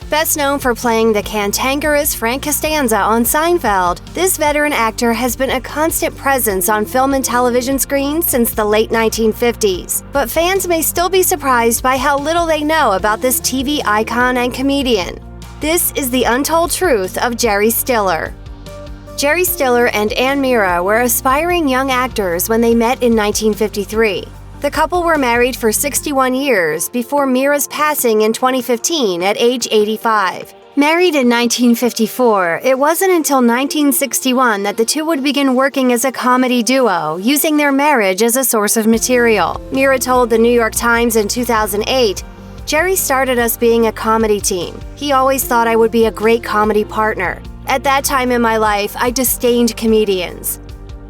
Best known for playing the cantankerous Frank Costanza on Seinfeld, this veteran actor has been a constant presence on film and television screens since the late 1950s. But fans may still be surprised by how little they know about this TV icon and comedian. This is the untold truth of Jerry Stiller. Jerry Stiller and Ann Mira were aspiring young actors when they met in 1953. The couple were married for 61 years before Mira's passing in 2015 at age 85. Married in 1954, it wasn't until 1961 that the two would begin working as a comedy duo, using their marriage as a source of material. Mira told the New York Times in 2008, "Jerry started us being a comedy team. He always thought I would be a great comedy partner. At that time in my life, I disdained comedians."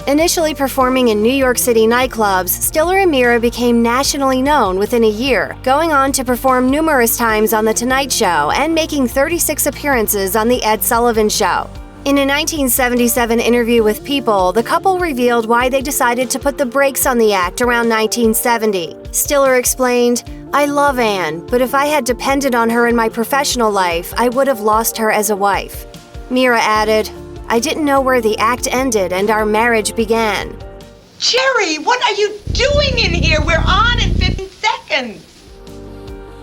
Initially performing in New York City nightclubs, Stiller and Mira became nationally known within a year, going on to perform numerous times on The Tonight Show and making 36 appearances on The Ed Sullivan Show. In a 1977 interview with People, the couple revealed why they decided to put the brakes on the act around 1970. Stiller explained, "I love Ann, but if I had depended on her in my professional life, I would have lost her as a wife." Mira added, "I didn't know where the act ended and our marriage began." Jerry, what are you doing in here? We're on in 15 seconds.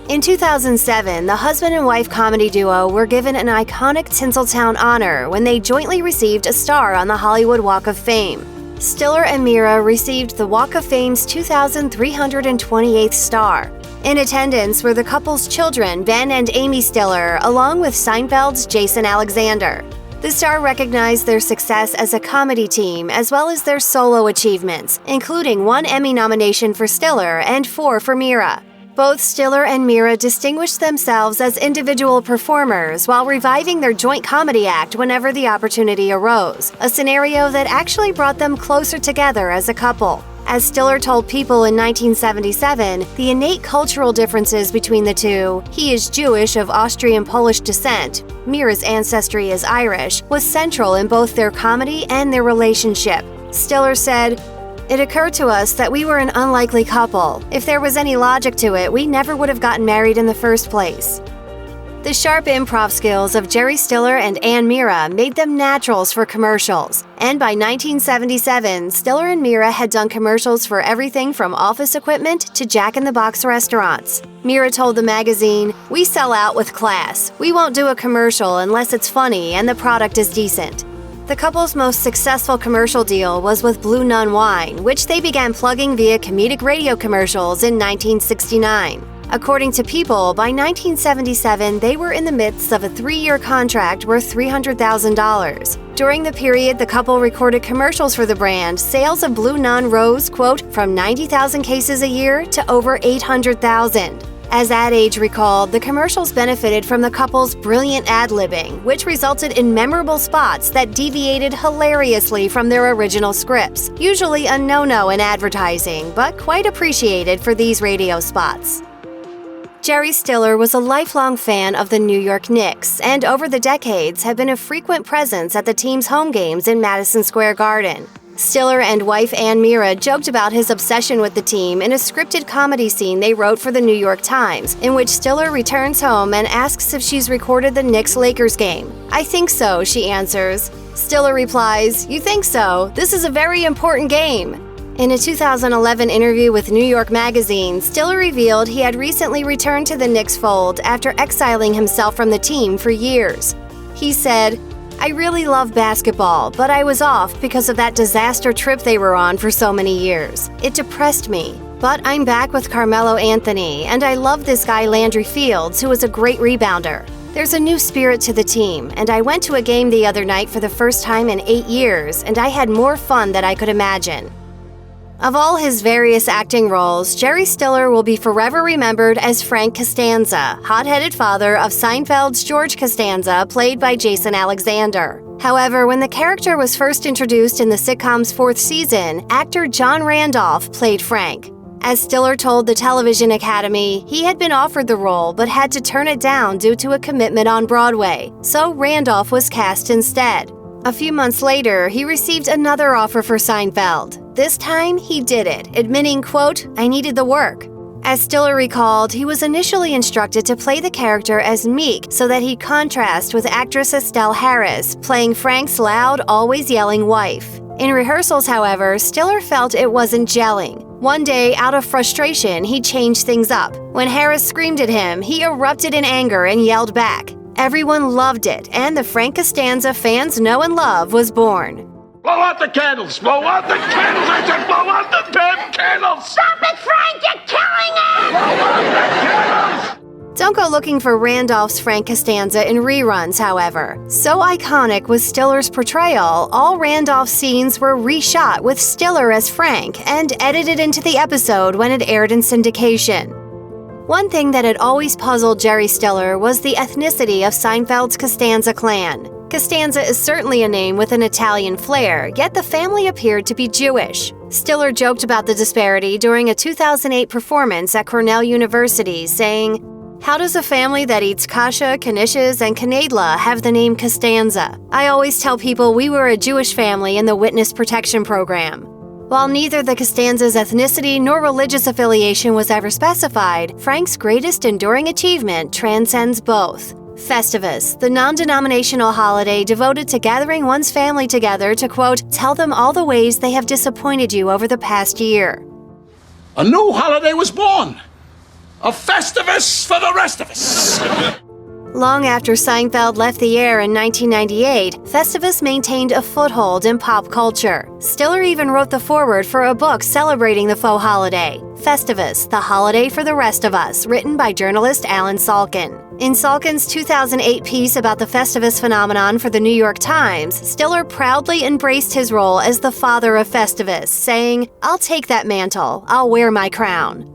In 2007, the husband and wife comedy duo were given an iconic Tinseltown honor when they jointly received a star on the Hollywood Walk of Fame. Stiller and Mira received the Walk of Fame's 2,328th star. In attendance were the couple's children, Ben and Amy Stiller, along with Seinfeld's Jason Alexander. The star recognized their success as a comedy team as well as their solo achievements, including 1 Emmy nomination for Stiller and 4 for Mira. Both Stiller and Mira distinguished themselves as individual performers while reviving their joint comedy act whenever the opportunity arose, a scenario that actually brought them closer together as a couple. As Stiller told People in 1977, the innate cultural differences between the two, he is Jewish of Austrian-Polish descent, Mira's ancestry is Irish, was central in both their comedy and their relationship. Stiller said, "It occurred to us that we were an unlikely couple. If there was any logic to it, we never would have gotten married in the first place." The sharp improv skills of Jerry Stiller and Ann Mira made them naturals for commercials. And by 1977, Stiller and Mira had done commercials for everything from office equipment to Jack in the Box restaurants. Mira told the magazine, "We sell out with class. We won't do a commercial unless it's funny and the product is decent." The couple's most successful commercial deal was with Blue Nun Wine, which they began plugging via comedic radio commercials in 1969. According to People, by 1977, they were in the midst of a 3-year contract worth $300,000. During the period the couple recorded commercials for the brand, sales of Blue Nun rose, quote, from 90,000 cases a year to over 800,000. As Ad Age recalled, the commercials benefited from the couple's brilliant ad-libbing, which resulted in memorable spots that deviated hilariously from their original scripts, usually a no-no in advertising, but quite appreciated for these radio spots. Jerry Stiller was a lifelong fan of the New York Knicks and over the decades had been a frequent presence at the team's home games in Madison Square Garden. Stiller and wife Ann Mira joked about his obsession with the team in a scripted comedy scene they wrote for the New York Times, in which Stiller returns home and asks if she's recorded the Knicks-Lakers game. "I think so," she answers. Stiller replies, "You think so? This is a very important game." In a 2011 interview with New York Magazine, Stiller revealed he had recently returned to the Knicks fold after exiling himself from the team for years. He said, "I really love basketball, but I was off because of that disaster trip they were on for so many years. It depressed me. But I'm back with Carmelo Anthony, and I love this guy Landry Fields, who is a great rebounder. There's a new spirit to the team, and I went to a game the other night for the first time in 8 years, and I had more fun than I could imagine." Of all his various acting roles, Jerry Stiller will be forever remembered as Frank Costanza, hot-headed father of Seinfeld's George Costanza, played by Jason Alexander. However, when the character was first introduced in the sitcom's 4th season, actor John Randolph played Frank. As Stiller told the Television Academy, he had been offered the role but had to turn it down due to a commitment on Broadway, so Randolph was cast instead. A few months later, he received another offer for Seinfeld. This time, he did it, admitting, quote, "I needed the work." As Stiller recalled, he was initially instructed to play the character as meek so that he'd contrast with actress Estelle Harris, playing Frank's loud, always yelling wife. In rehearsals, however, Stiller felt it wasn't gelling. One day, out of frustration, he changed things up. When Harris screamed at him, he erupted in anger and yelled back. Everyone loved it, and the Frank Costanza fans know and love was born. Blow out the candles! Blow out the candles! I said blow out the damn candles! Stop it, Frank! You're killing us! Blow out the candles! Don't go looking for Randolph's Frank Costanza in reruns, however. So iconic was Stiller's portrayal, all Randolph scenes were reshot with Stiller as Frank and edited into the episode when it aired in syndication. One thing that had always puzzled Jerry Stiller was the ethnicity of Seinfeld's Costanza clan. Costanza is certainly a name with an Italian flair, yet the family appeared to be Jewish. Stiller joked about the disparity during a 2008 performance at Cornell University, saying, "How does a family that eats kasha, knishes, and knedla have the name Costanza? I always tell people we were a Jewish family in the witness protection program." While neither the Costanza's ethnicity nor religious affiliation was ever specified, Frank's greatest enduring achievement transcends both. Festivus, the non-denominational holiday devoted to gathering one's family together to, quote, tell them all the ways they have disappointed you over the past year. A new holiday was born. A Festivus for the rest of us. Long after Seinfeld left the air in 1998, Festivus maintained a foothold in pop culture. Stiller even wrote the foreword for a book celebrating the faux holiday, Festivus, The Holiday for the Rest of Us, written by journalist Alan Salkin. In Salkin's 2008 piece about the Festivus phenomenon for the New York Times, Stiller proudly embraced his role as the father of Festivus, saying, "I'll take that mantle. I'll wear my crown."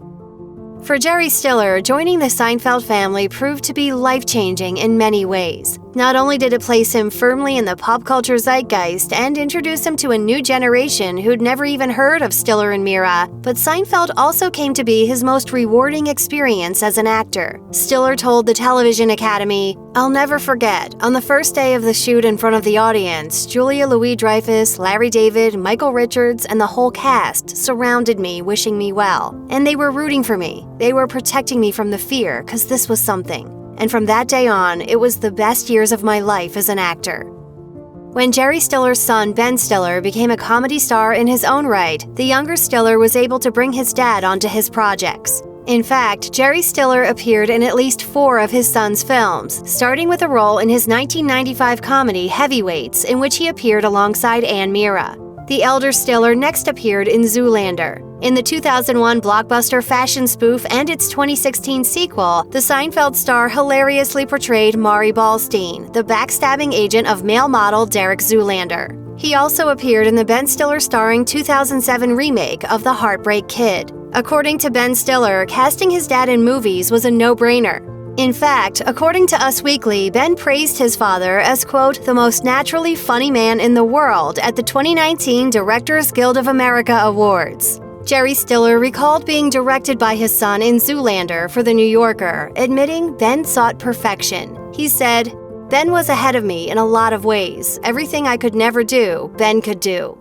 For Jerry Stiller, joining the Seinfeld family proved to be life-changing in many ways. Not only did it place him firmly in the pop culture zeitgeist and introduce him to a new generation who'd never even heard of Stiller and Mira, but Seinfeld also came to be his most rewarding experience as an actor. Stiller told the Television Academy, "I'll never forget, on the first day of the shoot in front of the audience, Julia Louis-Dreyfus, Larry David, Michael Richards, and the whole cast surrounded me wishing me well. And they were rooting for me. They were protecting me from the fear, because this was something. And from that day on, it was the best years of my life as an actor." When Jerry Stiller's son, Ben Stiller, became a comedy star in his own right, the younger Stiller was able to bring his dad onto his projects. In fact, Jerry Stiller appeared in at least 4 of his son's films, starting with a role in his 1995 comedy Heavyweights, in which he appeared alongside Ann Mira. The elder Stiller next appeared in Zoolander. In the 2001 blockbuster fashion spoof and its 2016 sequel, the Seinfeld star hilariously portrayed Mari Ballstein, the backstabbing agent of male model Derek Zoolander. He also appeared in the Ben Stiller starring 2007 remake of The Heartbreak Kid. According to Ben Stiller, casting his dad in movies was a no-brainer. In fact, according to Us Weekly, Ben praised his father as, quote, the most naturally funny man in the world at the 2019 Directors Guild of America Awards. Jerry Stiller recalled being directed by his son in Zoolander for The New Yorker, admitting Ben sought perfection. He said, "Ben was ahead of me in a lot of ways. Everything I could never do, Ben could do."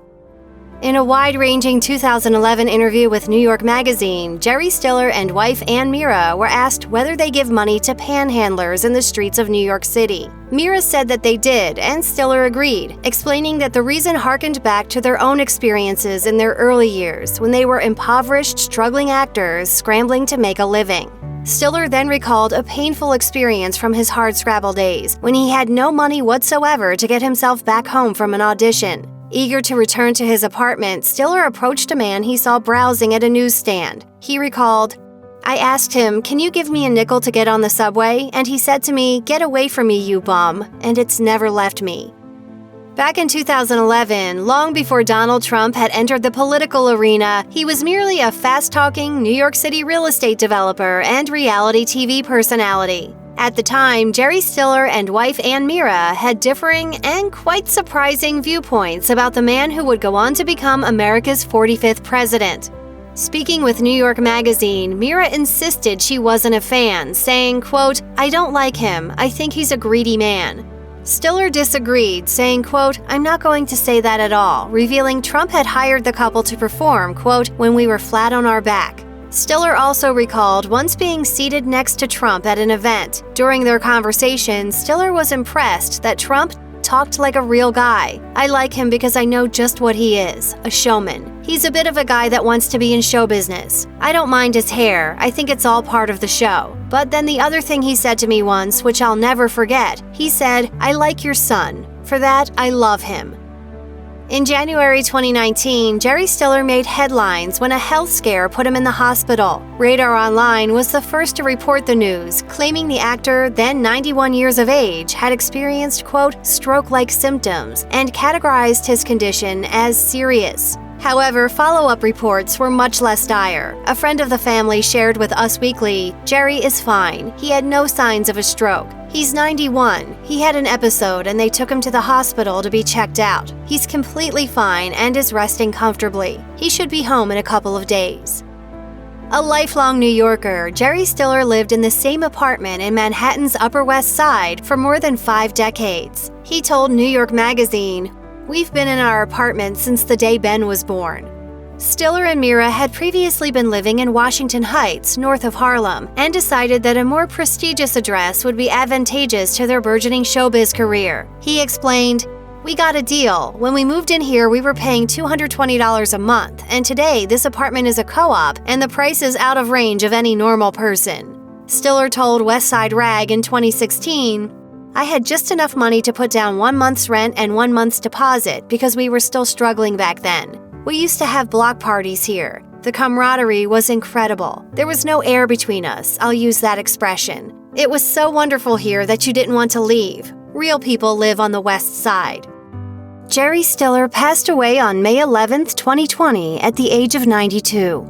In a wide-ranging 2011 interview with New York Magazine, Jerry Stiller and wife Ann Mira were asked whether they give money to panhandlers in the streets of New York City. Mira said that they did, and Stiller agreed, explaining that the reason harkened back to their own experiences in their early years when they were impoverished, struggling actors scrambling to make a living. Stiller then recalled a painful experience from his hardscrabble days when he had no money whatsoever to get himself back home from an audition. Eager to return to his apartment, Stiller approached a man he saw browsing at a newsstand. He recalled, "I asked him, 'Can you give me a nickel to get on the subway?' And he said to me, 'Get away from me, you bum,' and it's never left me." Back in 2011, long before Donald Trump had entered the political arena, he was merely a fast-talking New York City real estate developer and reality TV personality. At the time, Jerry Stiller and wife Ann Mira had differing and quite surprising viewpoints about the man who would go on to become America's 45th president. Speaking with New York Magazine, Mira insisted she wasn't a fan, saying, quote, "I don't like him. I think he's a greedy man." Stiller disagreed, saying, quote, "I'm not going to say that at all," revealing Trump had hired the couple to perform, quote, "when we were flat on our back." Stiller also recalled once being seated next to Trump at an event. During their conversation, Stiller was impressed that Trump talked like a real guy. I like him because I know just what he is, a showman. He's a bit of a guy that wants to be in show business. I don't mind his hair, I think it's all part of the show. But then the other thing he said to me once, which I'll never forget, he said, "I like your son. For that, I love him." In January 2019, Jerry Stiller made headlines when a health scare put him in the hospital. Radar Online was the first to report the news, claiming the actor, then 91 years of age, had experienced, quote, stroke-like symptoms and categorized his condition as serious. However, follow-up reports were much less dire. A friend of the family shared with Us Weekly, "Jerry is fine. He had no signs of a stroke. He's 91. He had an episode and they took him to the hospital to be checked out. He's completely fine and is resting comfortably. He should be home in a couple of days." A lifelong New Yorker, Jerry Stiller lived in the same apartment in Manhattan's Upper West Side for more than 5 decades. He told New York Magazine, "We've been in our apartment since the day Ben was born." Stiller and Mira had previously been living in Washington Heights, north of Harlem, and decided that a more prestigious address would be advantageous to their burgeoning showbiz career. He explained, "We got a deal. When we moved in here, we were paying $220 a month, and today this apartment is a co-op, and the price is out of range of any normal person." Stiller told West Side Rag in 2016, "I had just enough money to put down 1 month's rent and 1 month's deposit because we were still struggling back then. We used to have block parties here. The camaraderie was incredible. There was no air between us, I'll use that expression. It was so wonderful here that you didn't want to leave. Real people live on the West Side." Jerry Stiller passed away on May 11, 2020 at the age of 92.